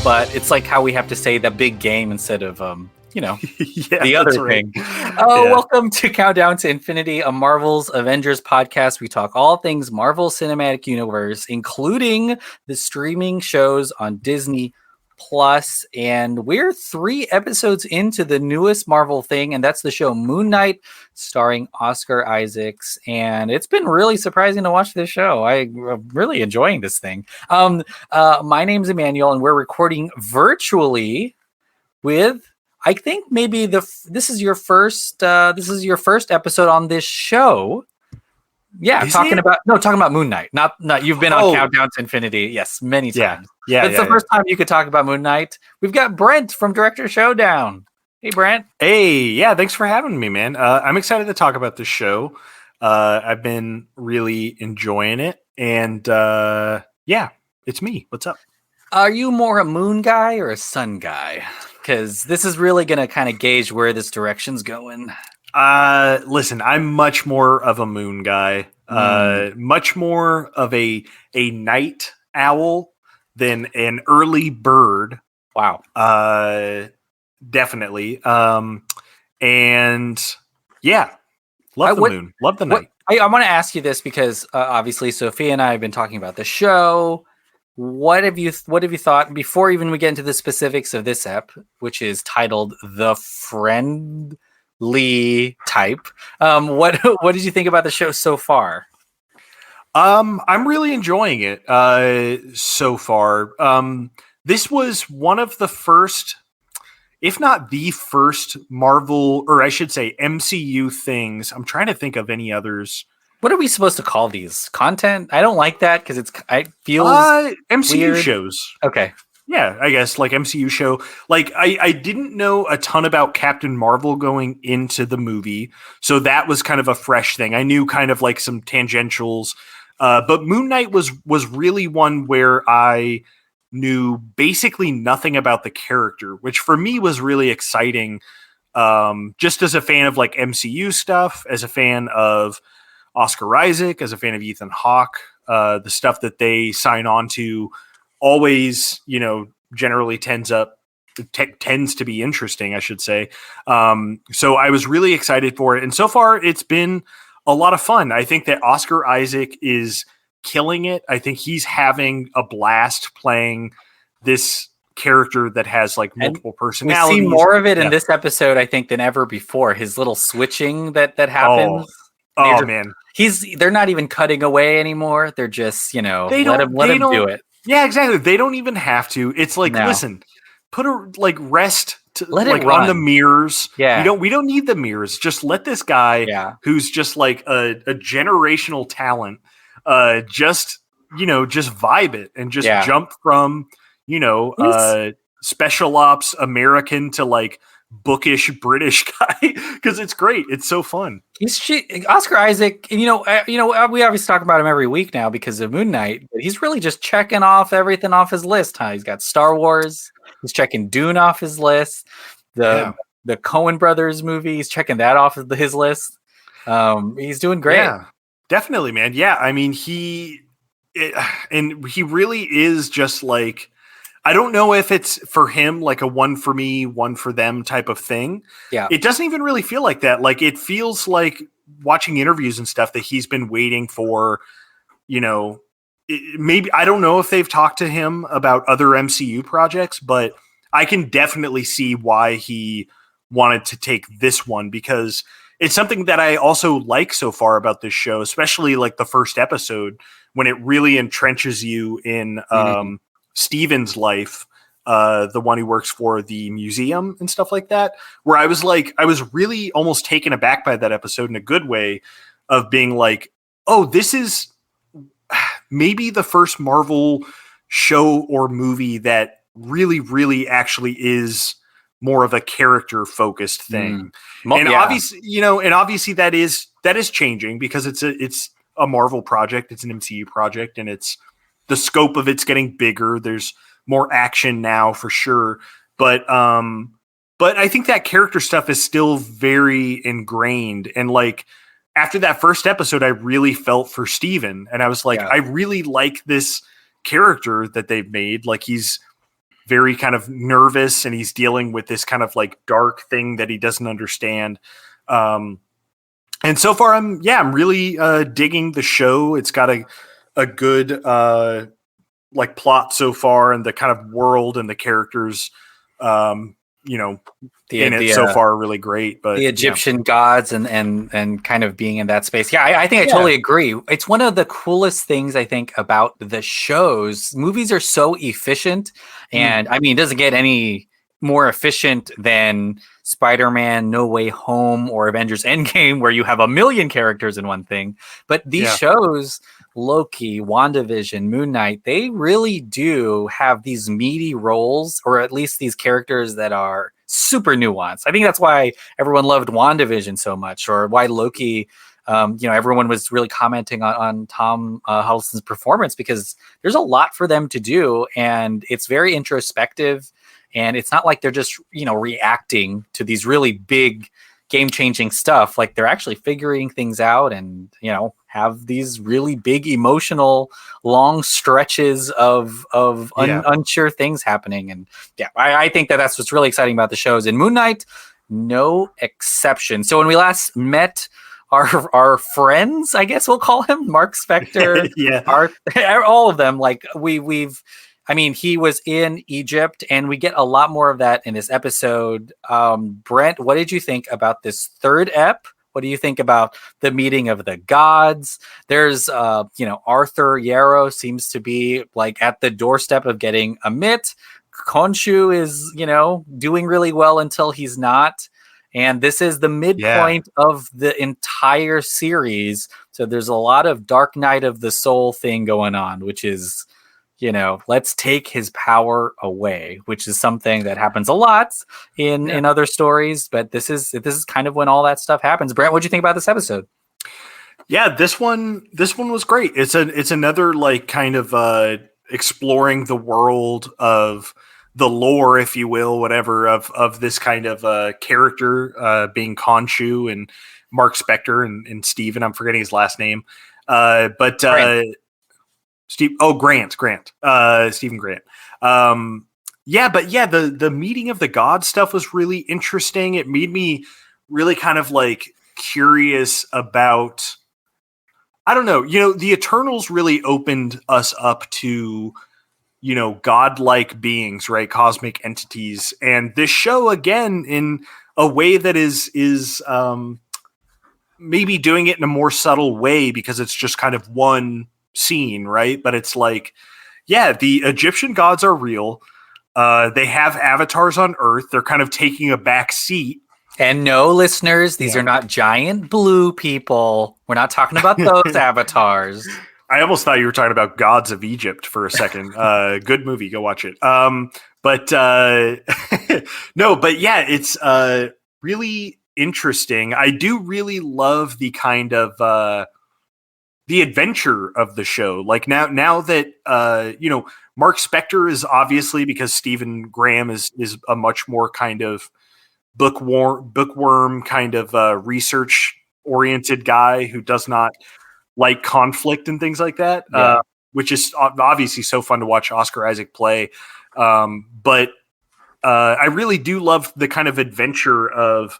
but it's like how we have to say the big game instead of the other thing. Welcome to Countdown to Infinity, a Marvel's Avengers podcast. We talk all things Marvel Cinematic Universe, including the streaming shows on Disney Plus, and we're 3 episodes into the newest Marvel thing, and that's the show Moon Knight, starring Oscar Isaacs. And it's been really surprising to watch this show. I'm really enjoying this thing. My name's Emmanuel, and we're recording virtually with, I think maybe this is your first episode on this show. Yeah, talking about Moon Knight. Not you've been on Countdown to Infinity, yes, many times. Yeah. It's the first time you could talk about Moon Knight. We've got Brent from Director Showdown. Hey, Brent. Hey, yeah, thanks for having me, man. I'm excited to talk about this show. I've been really enjoying it, and it's me. What's up? Are you more a moon guy or a sun guy? Because this is really going to kind of gauge where this direction's going. Listen, I'm much more of a moon guy. Much more of a night owl than an early bird. Wow. Definitely. And yeah, love the moon. Love the night. I want to ask you this because obviously Sophia and I have been talking about the show. What have you thought before even we get into the specifics of this ep, which is titled The Friendly Type? What did you think about the show so far? I'm really enjoying it so far. This was one of the first, if not the first Marvel, or I should say MCU things. I'm trying to think of any others. What are we supposed to call these? Content? I don't like that because it feels MCU weird. Shows. Okay. Yeah, I guess like MCU show. Like I didn't know a ton about Captain Marvel going into the movie, so that was kind of a fresh thing. I knew kind of like some tangentials, but Moon Knight was really one where I knew basically nothing about the character, which for me was really exciting. Just as a fan of like MCU stuff, as a fan of Oscar Isaac, as a fan of Ethan Hawke, the stuff that they sign on to always, generally tends to be interesting, I should say. So I was really excited for it. And so far it's been a lot of fun. I think that Oscar Isaac is killing it. I think he's having a blast playing this character that has like multiple personalities. We see more of it in this episode, I think, than ever before. His little switching that happens. Man. They're not even cutting away anymore. They're just, let him do it. Yeah, exactly. They don't even have to. It's like, listen, put a rest to let it on the mirrors. Yeah. We don't need the mirrors. Just let this guy who's just like a generational talent, just vibe it and just jump from, special ops American to like bookish British guy, because it's great. It's so fun. Oscar Isaac, we obviously talk about him every week now because of Moon Knight, but he's really just checking off everything off his list. He's got Star Wars, he's checking Dune off his list, the Coen Brothers movie, he's checking that off of his list. He's doing great. Yeah, definitely, man. Yeah, I mean, he really is just like, I don't know if it's for him like a one for me, one for them type of thing. Yeah. It doesn't even really feel like that. Like it feels like watching interviews and stuff that he's been waiting for, maybe, I don't know if they've talked to him about other MCU projects, but I can definitely see why he wanted to take this one, because it's something that I also like so far about this show, especially like the first episode when it really entrenches you in, Steven's life, the one who works for the museum and stuff like that, where I was really almost taken aback by that episode in a good way, of being like, oh, this is maybe the first Marvel show or movie that really, really actually is more of a character focused thing. Obviously that is changing because it's a Marvel project. It's an MCU project, and the scope of it's getting bigger. There's more action now for sure. But I think that character stuff is still very ingrained. And like after that first episode, I really felt for Steven. And I was like, I really like this character that they've made. Like he's very kind of nervous, and he's dealing with this kind of like dark thing that he doesn't understand. And so far, I'm really digging the show. It's got a good like plot so far, and the kind of world and the characters, so far are really great. But the Egyptian gods and kind of being in that space. Yeah, I think I totally agree. It's one of the coolest things I think about the shows. Movies are so efficient, and I mean, it doesn't get any more efficient than Spider-Man No Way Home or Avengers Endgame, where you have a million characters in one thing. But these shows, Loki, WandaVision, Moon Knight, they really do have these meaty roles, or at least these characters that are super nuanced. I think that's why everyone loved WandaVision so much, or why Loki, everyone was really commenting on Tom Hiddleston's performance, because there's a lot for them to do, and it's very introspective, and it's not like they're just, reacting to these really big game-changing stuff. Like, they're actually figuring things out, and, have these really big emotional long stretches of unsure things happening. And I think that's what's really exciting about the shows. And Moon Knight, no exception. So when we last met our friends, I guess we'll call him, Mark Spector, all of them, like he was in Egypt, and we get a lot more of that in this episode. Brent, what did you think about this third ep? What do you think about the meeting of the gods? There's, Arthur Yarrow seems to be like at the doorstep of getting a mitt. Konshu is, doing really well until he's not. And this is the midpoint of the entire series. So there's a lot of Dark Night of the Soul thing going on, which is, let's take his power away, which is something that happens a lot in other stories. But this is kind of when all that stuff happens. Brent, what'd you think about this episode? Yeah, this one was great. It's another like kind of exploring the world of the lore, if you will, whatever, of this kind of character being Konshu and Mark Spector and Steven. I'm forgetting his last name. Grant. Stephen Grant. The meeting of the gods stuff was really interesting. It made me really kind of like curious about, I don't know, the Eternals really opened us up to, godlike beings, right? Cosmic entities. And this show, again, in a way that is maybe doing it in a more subtle way, because it's just kind of one scene, right? But it's like, the Egyptian gods are real. They have avatars on Earth. They're kind of taking a back seat. And no, listeners, these are not giant blue people. We're not talking about those avatars. I almost thought you were talking about Gods of Egypt for a second. Good movie. Go watch it. It's really interesting. I do really love the kind of the adventure of the show. Like now that Mark Spector is obviously, because Stephen Graham is a much more kind of bookworm kind of research oriented guy who does not like conflict and things like that, which is obviously so fun to watch Oscar Isaac play. But I really do love the kind of adventure of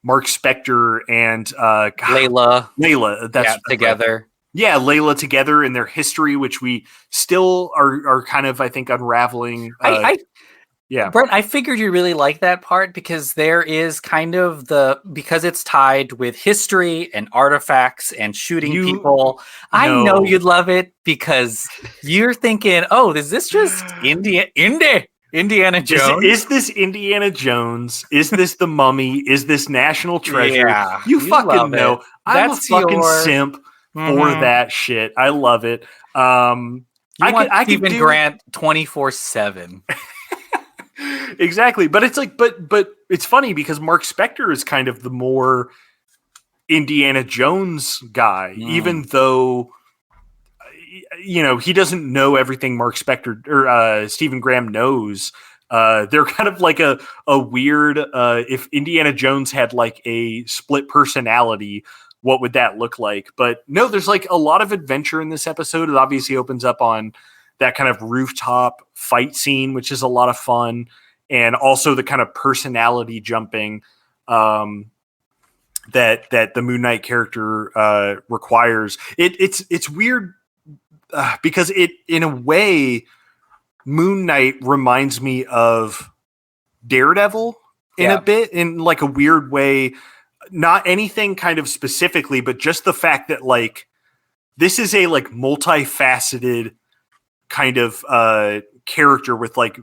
Mark Spector and Layla. That's together. Yeah, Layla together in their history, which we still are kind of, I think, unraveling. Brent, I figured you really like that part, because there is kind of because it's tied with history and artifacts and shooting people. I know you'd love it, because you're thinking, oh, is this just Indiana Jones? Is this Indiana Jones? Is this The Mummy? Is this National Treasure? Yeah, you fucking know. I'm a fucking simp for that shit. I love it. I Stephen Grant 24/7. Exactly. But it's like, but it's funny, because Mark Spector is kind of the more Indiana Jones guy, even though, he doesn't know everything Mark Spector or Stephen Graham knows. They're kind of like a weird, if Indiana Jones had like a split personality, what would that look like? But no, there's like a lot of adventure in this episode. It obviously opens up on that kind of rooftop fight scene, which is a lot of fun, and also the kind of personality jumping that the Moon Knight character requires. It's weird because it, in a way, Moon Knight reminds me of Daredevil in a bit, in like a weird way. Not anything kind of specifically, but just the fact that like this is a like multifaceted kind of character with like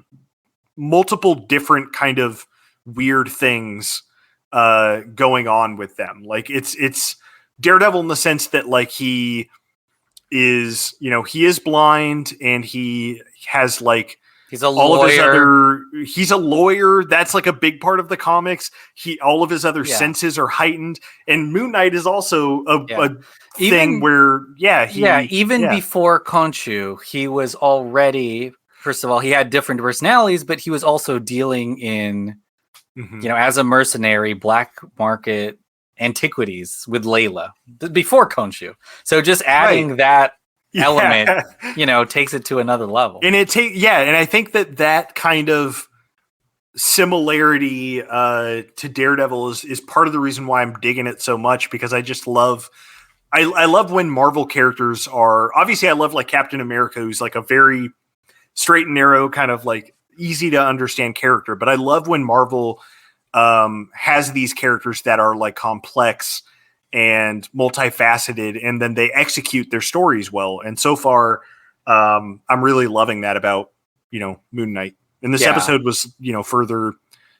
multiple different kind of weird things going on with them. Like it's Daredevil in the sense that like he is, he is blind and he has like he's a lawyer. He's a lawyer. That's like a big part of the comics. All of his other senses are heightened, and Moon Knight is also a thing where before Konshu, he was already, first of all, he had different personalities, but he was also dealing in as a mercenary, black market antiquities with Layla before Konshu. So just adding that element, takes it to another level. And and I think that kind of similarity to Daredevil is part of the reason why I'm digging it so much, because I just love I love when Marvel characters are, obviously I love like Captain America, who's like a very straight and narrow kind of like easy to understand character, but I love when Marvel has these characters that are like complex and multifaceted, and then they execute their stories well. And so far, I'm really loving that about, Moon Knight. And this episode was, further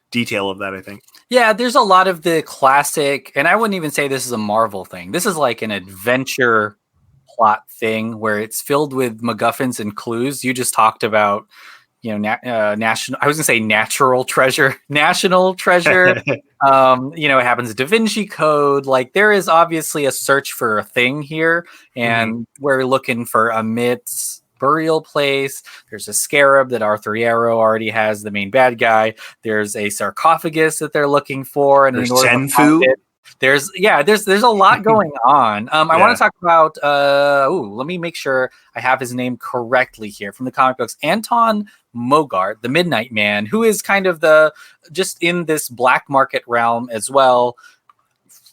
detail of that, I think. Yeah, there's a lot of the classic, and I wouldn't even say this is a Marvel thing. This is like an adventure plot thing where it's filled with MacGuffins and clues. You just talked about, national, I was gonna say natural treasure, national treasure. It happens Da Vinci Code. Like there is obviously a search for a thing here, and we're looking for a myth's burial place. There's a scarab that Arthur Yarrow already has, the main bad guy. There's a sarcophagus that they're looking for, and there's Senfu. There's a lot going on. I want to talk about let me make sure I have his name correctly here from the comic books. Anton Mogart, the Midnight Man, who is kind of just in this black market realm as well,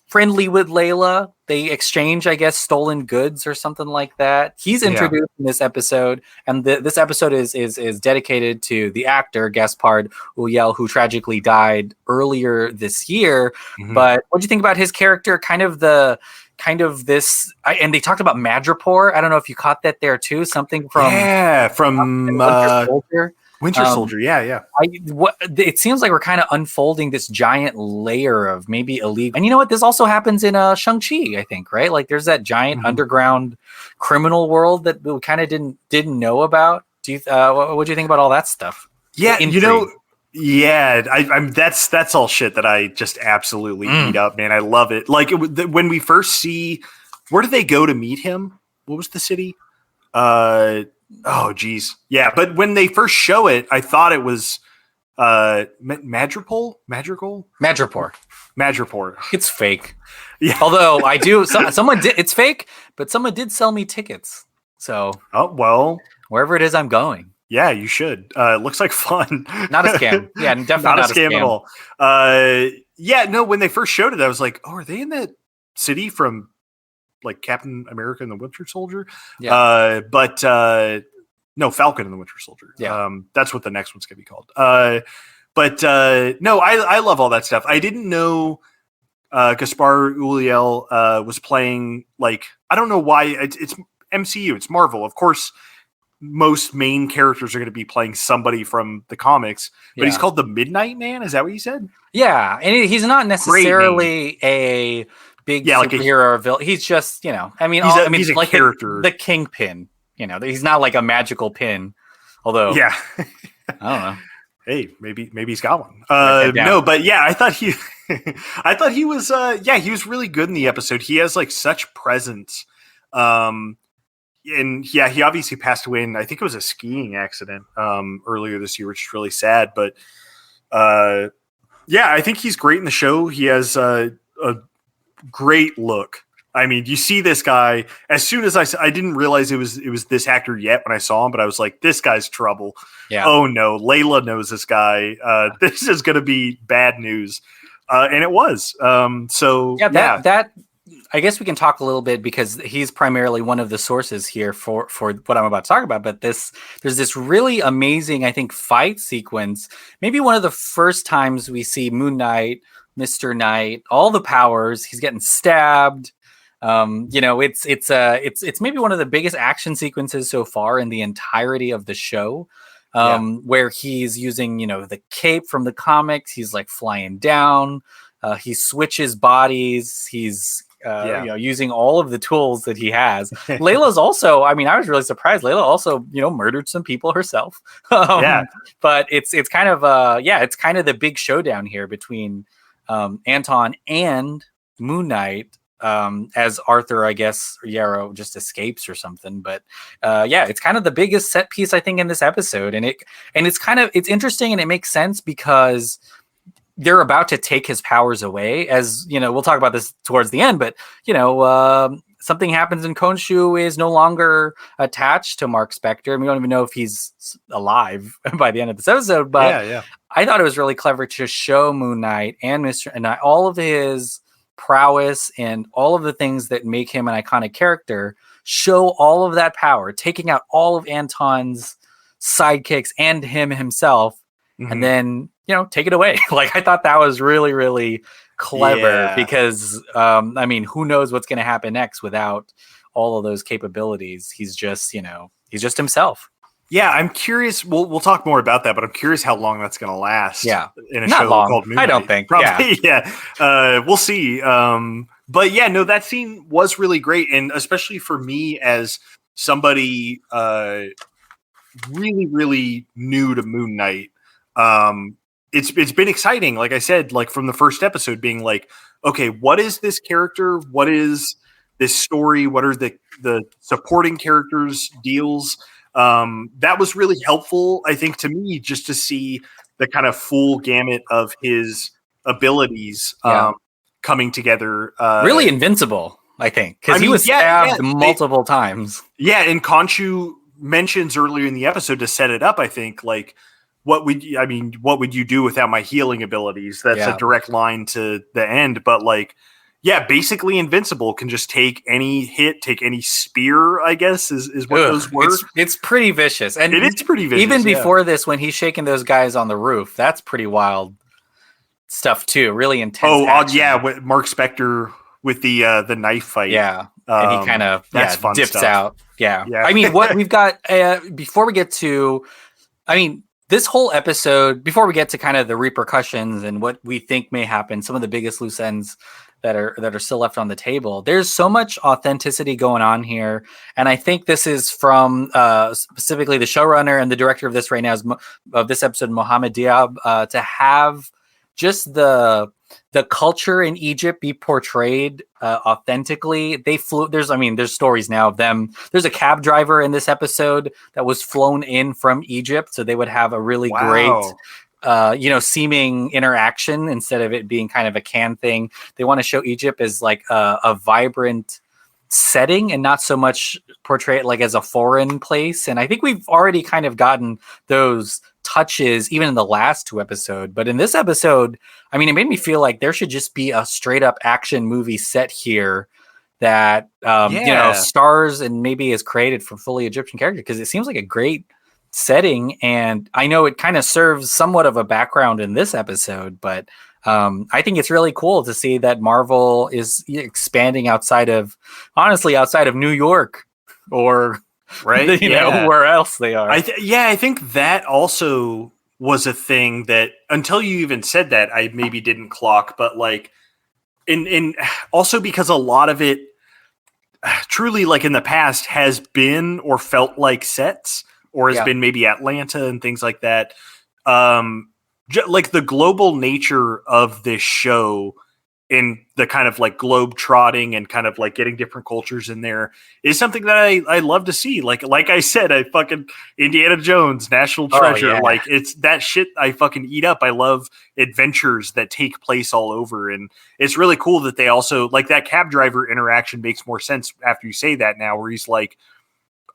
friendly with Layla. They exchange, I guess, stolen goods or something like that. He's introduced in this episode, and this episode is dedicated to the actor Gaspard Ulliel, who tragically died earlier this year. But what do you think about his character? Kind of this, and they talked about Madripoor. I don't know if you caught that there too. Something from Winter Soldier. Winter Soldier, it seems like we're kind of unfolding this giant layer of maybe illegal. And you know what? This also happens in Shang-Chi, I think, right? Like there's that giant underground criminal world that we kind of didn't know about. Do you? What do you think about all that stuff? Yeah, I'm that's all shit that I just absolutely eat up, man. I love it. Like when we first see, where did they go to meet him? What was the city? Oh, geez. Yeah, but when they first show it, I thought it was Madripoor. It's fake. Yeah. Although someone did. It's fake, but someone did sell me tickets. So. Oh well. Wherever it is, I'm going. Yeah, you should. It looks like fun. Not a scam. Yeah, definitely not a scam at all. No. When they first showed it, I was like, "Oh, are they in that city from?" Like Captain America and the Winter Soldier. No, Falcon and the Winter Soldier. Yeah. That's what the next one's gonna be called. No, I love all that stuff. I didn't know Gaspar Ulliel was playing, like, I don't know why it's MCU, it's Marvel. Of course, most main characters are going to be playing somebody from the comics, but he's called the Midnight Man. Is that what you said? Yeah. And he's not necessarily a big superhero or villain. He's just, he's a like character, the Kingpin. He's not like a magical pin. Although, I don't know. Hey, maybe he's got one. No, but I thought he was he was really good in the episode. He has like such presence. And he obviously passed away in, I think it was a skiing accident earlier this year, which is really sad. But I think he's great in the show. He has a great look I mean, you see this guy as soon as I didn't realize it was this actor yet when I saw him, but I was like, this guy's trouble. Yeah. Oh no, Layla knows this guy. This is going to be bad news, and it was. That I guess we can talk a little bit because he's primarily one of the sources here for what I'm about to talk about. But there's this really amazing, I think, fight sequence. Maybe one of the first times we see Moon Knight, Mr. Knight, all the powers. He's getting stabbed. It's maybe one of the biggest action sequences so far in the entirety of the show. Where he's using, the cape from the comics. He's like flying down. He switches bodies. He's using all of the tools that he has. Layla's also, I was really surprised. Layla also, murdered some people herself. But it's kind of it's kind of the big showdown here between Anton and Moon Knight. As Arthur, I guess, Yarrow just escapes or something. But it's kind of the biggest set piece, I think, in this episode. And it's interesting and it makes sense because they're about to take his powers away. As we'll talk about this towards the end, but something happens and Konshu is no longer attached to Mark Spector. And we don't even know if he's alive by the end of this episode. But I thought it was really clever to show Moon Knight and Mr. Knight all of his prowess and all of the things that make him an iconic character, show all of that power, taking out all of Anton's sidekicks and him himself, and then take it away. Like, I thought that was really, really clever because who knows what's going to happen next without all of those capabilities. He's just himself. Yeah, I'm curious. We'll talk more about that, but I'm curious how long that's going to last. Yeah, in a show called Moon Knight. I don't think. Probably, we'll see. But that scene was really great, and especially for me as somebody really, really new to Moon Knight, it's been exciting. Like I said, like from the first episode, being like, okay, what is this character? What is this story? What are the supporting characters' deals? That was really helpful, I think, to me, just to see the kind of full gamut of his abilities coming together. Really invincible, I think, because he was stabbed multiple times. Yeah, and Konshu mentions earlier in the episode to set it up, I think, like, what would you do without my healing abilities? That's a direct line to the end, but like, basically invincible, can just take any hit, take any spear, I guess, is what those were. It's pretty vicious. And it is pretty vicious. Even before this, when he's shaking those guys on the roof, that's pretty wild stuff too. Really intense. With Mark Spector with the knife fight. Yeah. And he kind of dips stuff. out. Yeah. I mean, what we've got before we get to, this whole episode, before we get to kind of the repercussions and what we think may happen, some of the biggest loose ends that are still left on the table. There's so much authenticity going on here, and I think this is from specifically the showrunner and the director of this right now of this episode, Mohammed Diab, to have just the culture in Egypt be portrayed authentically. There's stories now of them. There's a cab driver in this episode that was flown in from Egypt, so they would have a really great seeming interaction instead of it being kind of a canned thing. They want to show Egypt as like a vibrant setting and not so much portray it like as a foreign place. And I think we've already kind of gotten those touches even in the last two episodes. But in this episode, it made me feel like there should just be a straight up action movie set here that stars and maybe is created for fully Egyptian characters, because it seems like a great setting, and I know it kind of serves somewhat of a background in this episode, but I think it's really cool to see that Marvel is expanding outside of New York or where else they are. I think that also was a thing that until you even said that, I maybe didn't clock, but like in also because a lot of it truly, like in the past, has been or felt like sets, or has been maybe Atlanta and things like that. Like the global nature of this show in the kind of like globe trotting and kind of like getting different cultures in there is something that I love to see. Like I said, I fucking Indiana Jones, National Treasure. Yeah. Like it's that shit I fucking eat up. I love adventures that take place all over. And it's really cool that they also like that cab driver interaction makes more sense after you say that now, where he's like,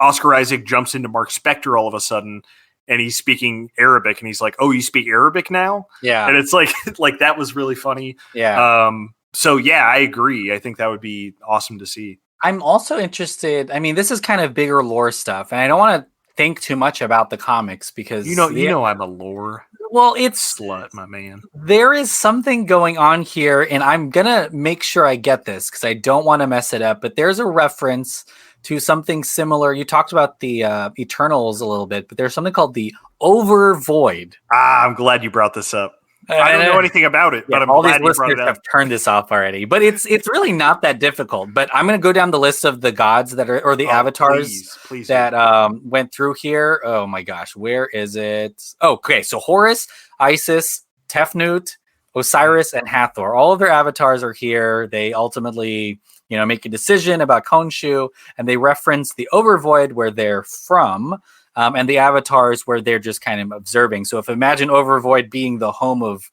Oscar Isaac jumps into Mark Spector all of a sudden and he's speaking Arabic and he's like, oh, you speak Arabic now? Yeah. And it's like that was really funny. Yeah. So yeah, I agree. I think that would be awesome to see. I'm also interested. I mean, this is kind of bigger lore stuff, and I don't want to think too much about the comics because you know I'm a lore. Well, it's slut, my man. There is something going on here, and I'm gonna make sure I get this because I don't want to mess it up. But there's a reference to something similar. You talked about the Eternals a little bit, but there's something called the Overvoid. I'm glad you brought this up. I don't know anything about it, but I'm glad you brought it up. Have turned this off already, but it's really not that difficult. But I'm going to go down the list of the gods that are, or the avatars please that went through here. Oh my gosh, where is it? Oh, okay, so Horus, Isis, Tefnut, Osiris, and Hathor. All of their avatars are here. They ultimately, make a decision about Konshu, and they reference the Overvoid where they're from. And the avatars where they're just kind of observing. So if imagine Overvoid being the home of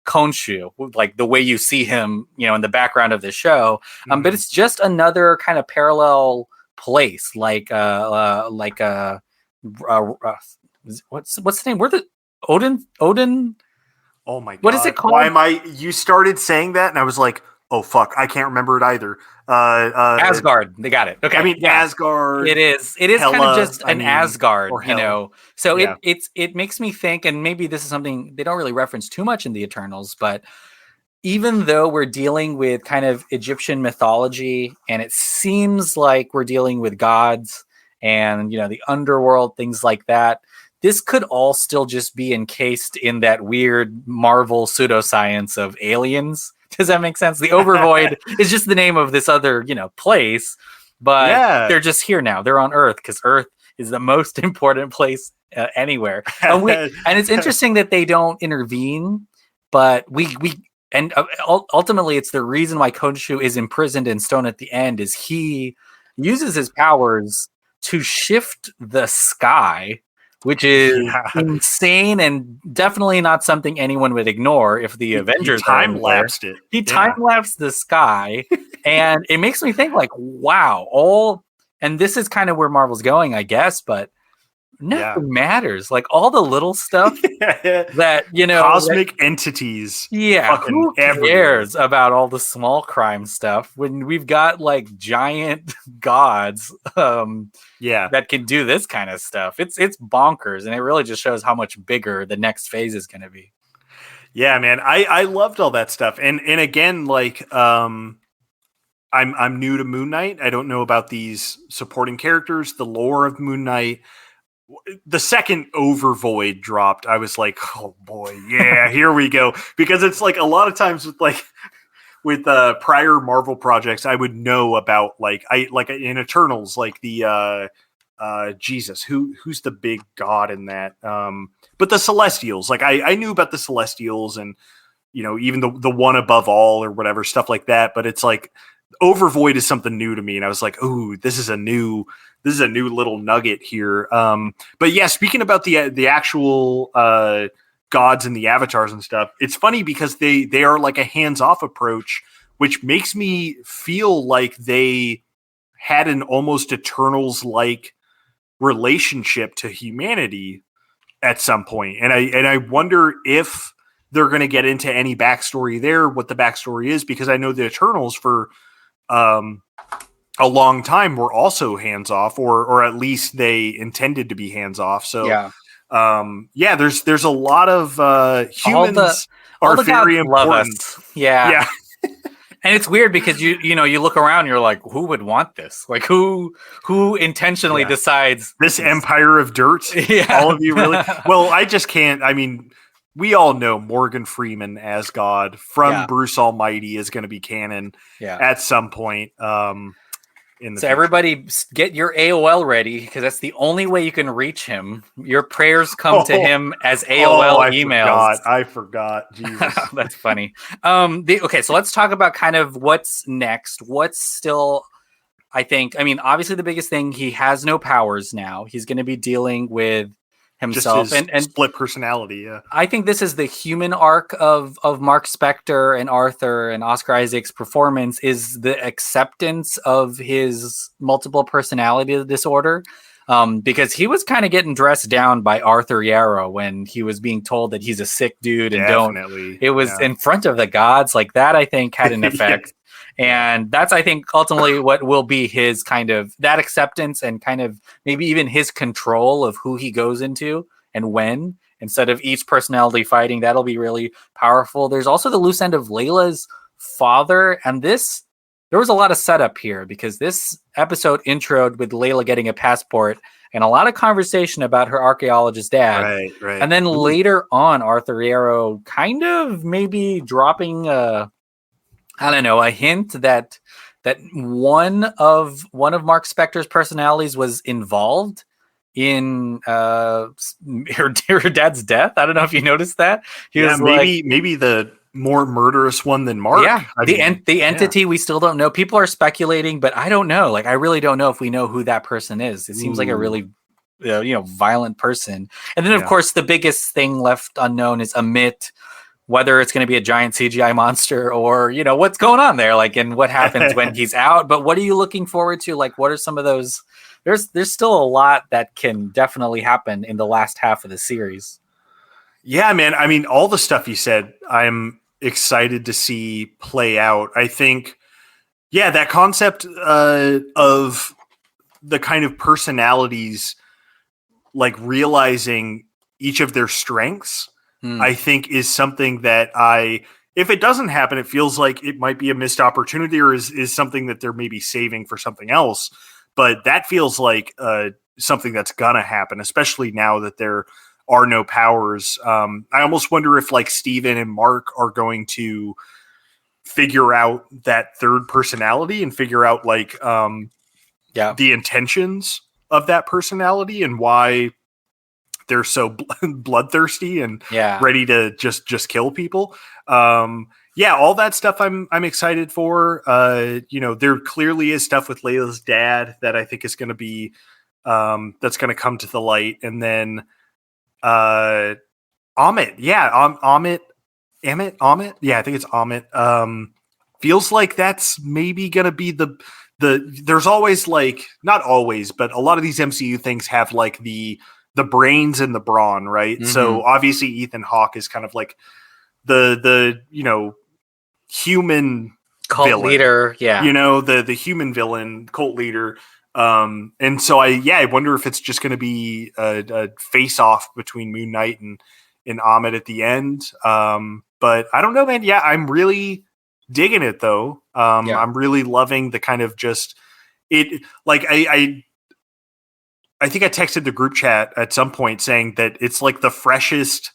Konshu, like the way you see him, in the background of the show, but it's just another kind of parallel place, what's the name? Where the Odin? Oh my God. What is it called? Why am you started saying that and I was like, oh fuck, I can't remember it either. Asgard, they got it. Okay, I mean, yeah. Asgard. It is Hela, kind of just an Asgard, So yeah. it makes me think, and maybe this is something they don't really reference too much in the Eternals, but even though we're dealing with kind of Egyptian mythology, and it seems like we're dealing with gods and the underworld, things like that, this could all still just be encased in that weird Marvel pseudoscience of aliens. Does that make sense? The Overvoid is just the name of this other, place, but they're just here now. They're on Earth because Earth is the most important place anywhere. And it's interesting that they don't intervene, but ultimately it's the reason why Konshu is imprisoned in stone at the end is he uses his powers to shift the sky, which is insane and definitely not something anyone would ignore if the Avengers time-lapsed it. He time-lapsed the sky, and it makes me think like, wow, and this is kind of where Marvel's going, I guess, but nothing matters. Like all the little stuff that, cosmic entities. Yeah, who cares about all the small crime stuff when we've got like giant gods that can do this kind of stuff? It's bonkers, and it really just shows how much bigger the next phase is going to be. Yeah, man, I loved all that stuff, and again, like I'm new to Moon Knight. I don't know about these supporting characters, the lore of Moon Knight. The second Overvoid dropped, I was like, oh boy, yeah, here we go. Because it's like a lot of times with prior Marvel projects, I would know about like in Eternals, like the Jesus, who's the big god in that? But the Celestials, like I knew about the Celestials and even the one above all or whatever, stuff like that. But it's like Overvoid is something new to me, and I was like, ooh, this is a new little nugget here. But yeah, speaking about the actual gods and the avatars and stuff, it's funny because they are like a hands-off approach, which makes me feel like they had an almost Eternals-like relationship to humanity at some point. And I wonder if they're going to get into any backstory there, what the backstory is, because I know the Eternals for a long time were also hands off, or at least they intended to be hands off. So there's a lot of humans all are the very important. Yeah. And it's weird because you look around, you're like, who would want this? Like who intentionally decides this empire of dirt? Yeah. All of you really? Well, I just can't. I mean, we all know Morgan Freeman as God from Bruce Almighty is going to be canon at some point. in the So future. everybody get your AOL ready, because that's the only way you can reach him. Your prayers come to him as AOL emails. I forgot. Jesus. That's funny. Okay, so let's talk about kind of what's next. What's still, I mean, obviously the biggest thing, he has no powers now. He's going to be dealing with himself just his and split personality. Yeah, I think this is the human arc of Mark Spector and Arthur and Oscar Isaac's performance, is the acceptance of his multiple personality disorder. Because he was kind of getting dressed down by Arthur Yarrow when he was being told that he's a sick dude and it was in front of the gods. Like that, I think had an effect. And that's, I think, ultimately what will be his kind of that acceptance and kind of maybe even his control of who he goes into and when, instead of each personality fighting. That'll be really powerful. There's also the loose end of Layla's father. And there was a lot of setup here, because this episode introed with Layla getting a passport and a lot of conversation about her archaeologist dad. Right. And then later on, Arthur Yarrow kind of maybe dropping a hint that one of Mark Spector's personalities was involved in her dad's death. I don't know if you noticed that. He was maybe the more murderous one than Mark. Yeah, the entity, we still don't know. People are speculating, but I don't know. Like, I really don't know if we know who that person is. It seems like a really violent person. And then, of course, the biggest thing left unknown is Amit, whether it's going to be a giant CGI monster or, what's going on there, like, and what happens when he's out. But what are you looking forward to? Like, what are some of those? There's still a lot that can definitely happen in the last half of the series. Yeah, man. I mean, all the stuff you said, I'm excited to see play out. I think, that concept of the kind of personalities, like realizing each of their strengths, I think is something that if it doesn't happen, it feels like it might be a missed opportunity, or is something that they're maybe saving for something else. But that feels like something that's gonna happen, especially now that there are no powers. I almost wonder if like Steven and Mark are going to figure out that third personality and figure out like the intentions of that personality and why they're so bloodthirsty and ready to just kill people. All that stuff I'm excited for. There clearly is stuff with Layla's dad that I think is going to be that's going to come to the light. And then Amit. Amit. Yeah, I think it's Amit. Feels like that's maybe going to be the there's always, like, not always, but a lot of these MCU things have like the brains and the brawn, right? Mm-hmm. So obviously Ethan Hawke is kind of like the human cult villain. Leader, the human villain, cult leader. And so I wonder if it's just going to be a face off between Moon Knight and Amit at the end. But I don't know, man. Yeah, I'm really digging it though. I'm really loving the kind of just it. Like I think I texted the group chat at some point saying that it's like the freshest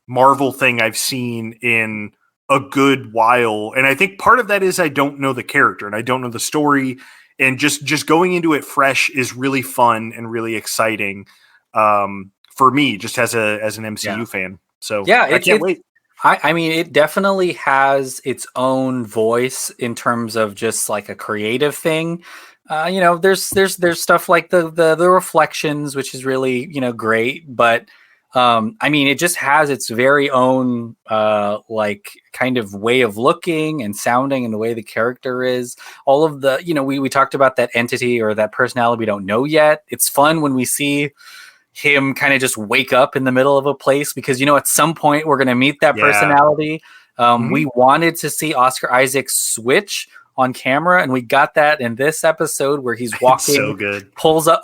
Marvel thing I've seen in a good while. And I think part of that is I don't know the character and I don't know the story. And just going into it fresh is really fun and really exciting for me, just as an MCU fan. So I can't wait. I mean, it definitely has its own voice in terms of just like a creative thing. There's stuff like the reflections, which is really, great. But I mean, it just has its very own like kind of way of looking and sounding and the way the character is. All of the, we talked about that entity or that personality we don't know yet. It's fun when we see him kind of just wake up in the middle of a place because, at some point we're going to meet that personality. We wanted to see Oscar Isaac switch on camera, and we got that in this episode where he's walking, so good. pulls a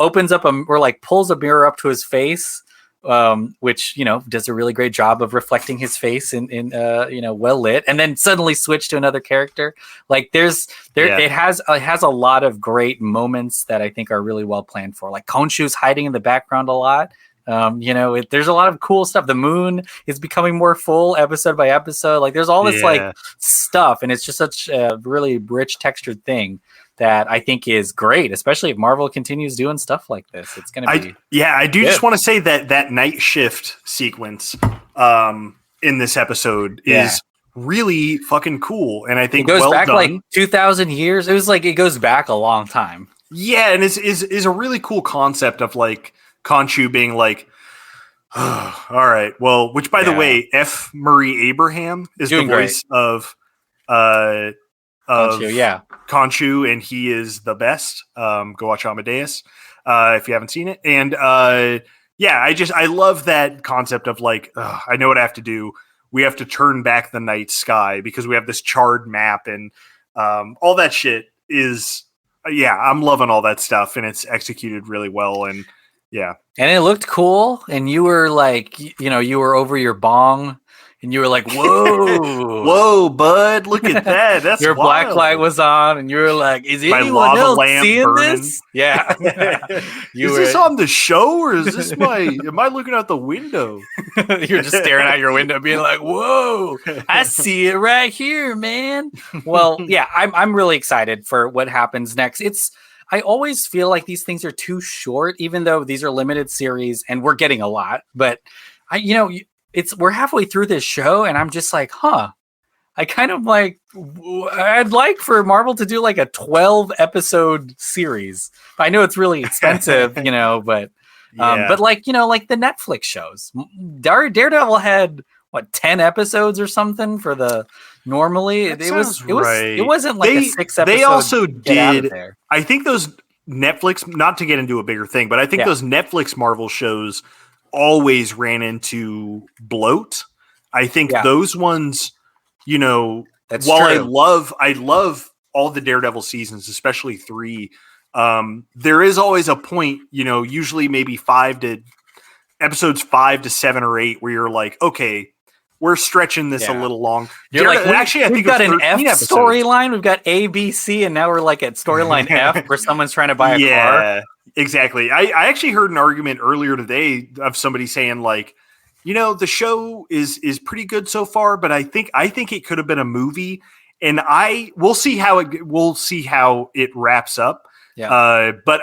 mirror up to his face, which does a really great job of reflecting his face in well lit, and then suddenly switch to another character. Like it has a lot of great moments that I think are really well planned for. Like Konshu's hiding in the background a lot. There's a lot of cool stuff. The moon is becoming more full episode by episode. Like there's all this like stuff, and it's just such a really rich textured thing. that I think is great, especially if Marvel continues doing stuff like this. It's going to be I do just want to say that night shift sequence in this episode is really fucking cool, and I think it goes back done. like 2,000 years. It was like it goes back a long time. Yeah, and is a really cool concept of like Konshu being like, oh, all right, well, which by the way, F. Murray Abraham is the voice of Konshu, and he is the best. Go watch Amadeus if you haven't seen it, and I love that concept of like, I know what I have to do. We have to turn back the night sky because we have this charred map, and all that shit is, I'm loving all that stuff, and it's executed really well, and and it looked cool, and you were like, you were over your bong, and you were like, whoa, whoa, bud, look at that. That's your wild. black light was on, and you were like, is my anyone lava else lamp seeing burning. This? Yeah. Is this on the show, or is this am I looking out the window? You're just staring out your window being like, whoa, I see it right here, man. Well, I'm really excited for what happens next. I always feel like these things are too short, even though these are limited series and we're getting a lot, but we're halfway through this show, and I'm just like, I kind of like, I'd like for Marvel to do like a 12 episode series. I know it's really expensive, but like, like the Netflix shows. Daredevil had 10 episodes or something for the normally. It wasn't like a 6 episode. They also did. I think those Netflix, not to get into a bigger thing, but I think those Netflix Marvel shows always ran into bloat. I think those ones, That's while true. I love all the Daredevil seasons, especially 3, there is always a point, usually maybe episodes 5 to 7 or 8 where you're like, okay, we're stretching this a little long. You're like, actually, I think we've got an F storyline. We've got A, B, C, and now we're like at storyline F where someone's trying to buy a car. Exactly. I actually heard an argument earlier today of somebody saying like, the show is pretty good so far, but I think it could have been a movie, and we'll see how it wraps up. Yeah. But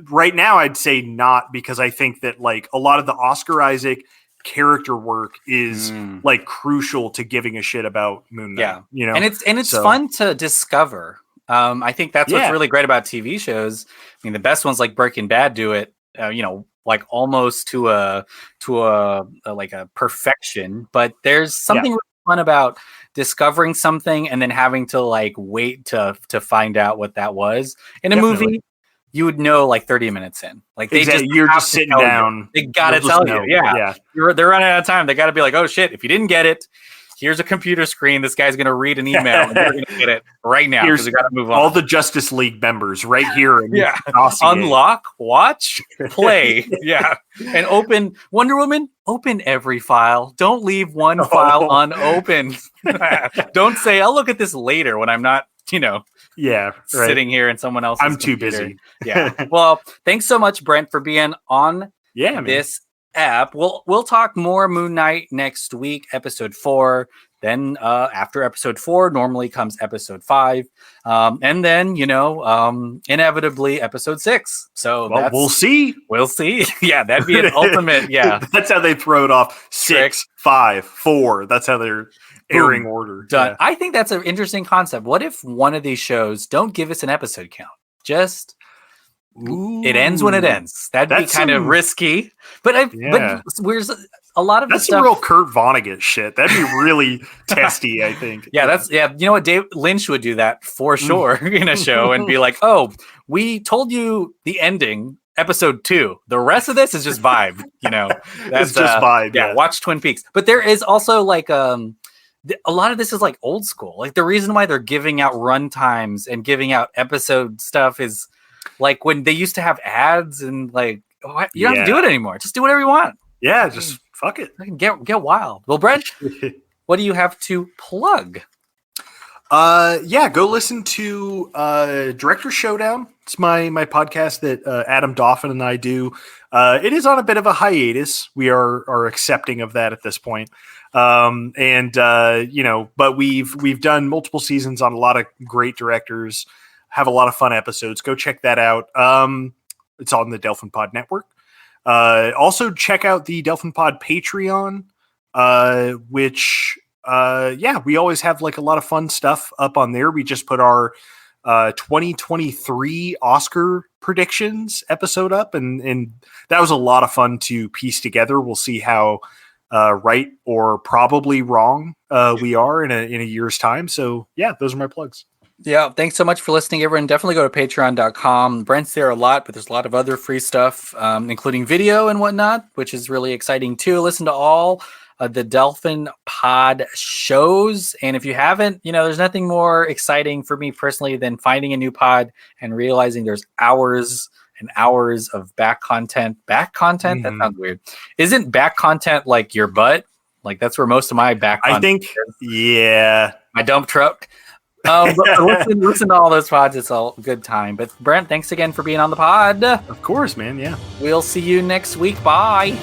right now I'd say not, because I think that like a lot of the Oscar Isaac character work is like crucial to giving a shit about Moon Knight. And it's fun to discover. I think that's what's really great about TV shows. I mean, the best ones like Breaking Bad do it, like almost to a perfection. But there's something really fun about discovering something and then having to like wait to find out what that was. In a movie, you would know like 30 minutes in. Like you're just sitting down. They gotta tell you. Yeah. They're running out of time. They gotta be like, oh shit, if you didn't get it, here's a computer screen. This guy's going to read an email and you're going to get it right now because we got to move on. All the Justice League members right here. Unlock, watch, play. And open Wonder Woman. Open every file. Don't leave one file unopened. Don't say, I'll look at this later when I'm not, sitting here in someone else's I'm too computer. busy. Well, thanks so much, Brent, for being on this app. We'll talk more Moon Knight next week, episode 4. Then after episode 4 normally comes episode 5, and then inevitably episode 6. So we'll see. Yeah, that'd be an ultimate. Yeah, that's how they throw it off. 6, 5, 4. That's how they're airing order. Done. Yeah. I think that's an interesting concept. What if one of these shows don't give us an episode count? Just it ends when it ends. That'd be kind of risky. But where's a lot of that's stuff, some real Kurt Vonnegut shit. That'd be really testy, I think. You know what, Dave Lynch would do that for sure in a show and be like, "Oh, we told you the ending, episode 2. The rest of this is just vibe." That's just vibe. Yeah, watch Twin Peaks. But there is also like a lot of this is like old school. Like the reason why they're giving out run times and giving out episode stuff is like when they used to have ads and like, you don't have to do it anymore. Just do whatever you want. Yeah, just fuck it. Get wild. Well, Brent, what do you have to plug? Go listen to Director Showdown. It's my podcast that Adam Dauphin and I do. It is on a bit of a hiatus. We are accepting of that at this point. But we've done multiple seasons on a lot of great directors. have a lot of fun episodes. Go check that out. It's on the Delphin Pod Network. Also check out the Delphin Pod Patreon, which we always have like a lot of fun stuff up on there. We just put our 2023 Oscar predictions episode up, and that was a lot of fun to piece together. We'll see how right or probably wrong we are in a year's time. So yeah, those are my plugs. Yeah, thanks so much for listening, everyone. Definitely go to patreon.com. Brent's there a lot, but there's a lot of other free stuff, including video and whatnot, which is really exciting too. Listen to all the Delphin Pod shows. And if you haven't, there's nothing more exciting for me personally than finding a new pod and realizing there's hours and hours of back content. Back content? That sounds weird. Isn't back content like your butt? Like that's where most of my back content I think, is. My dump truck. But listen to all those pods. It's all good time. But Brent, thanks again for being on the pod. Of course, man. Yeah. We'll see you next week. Bye.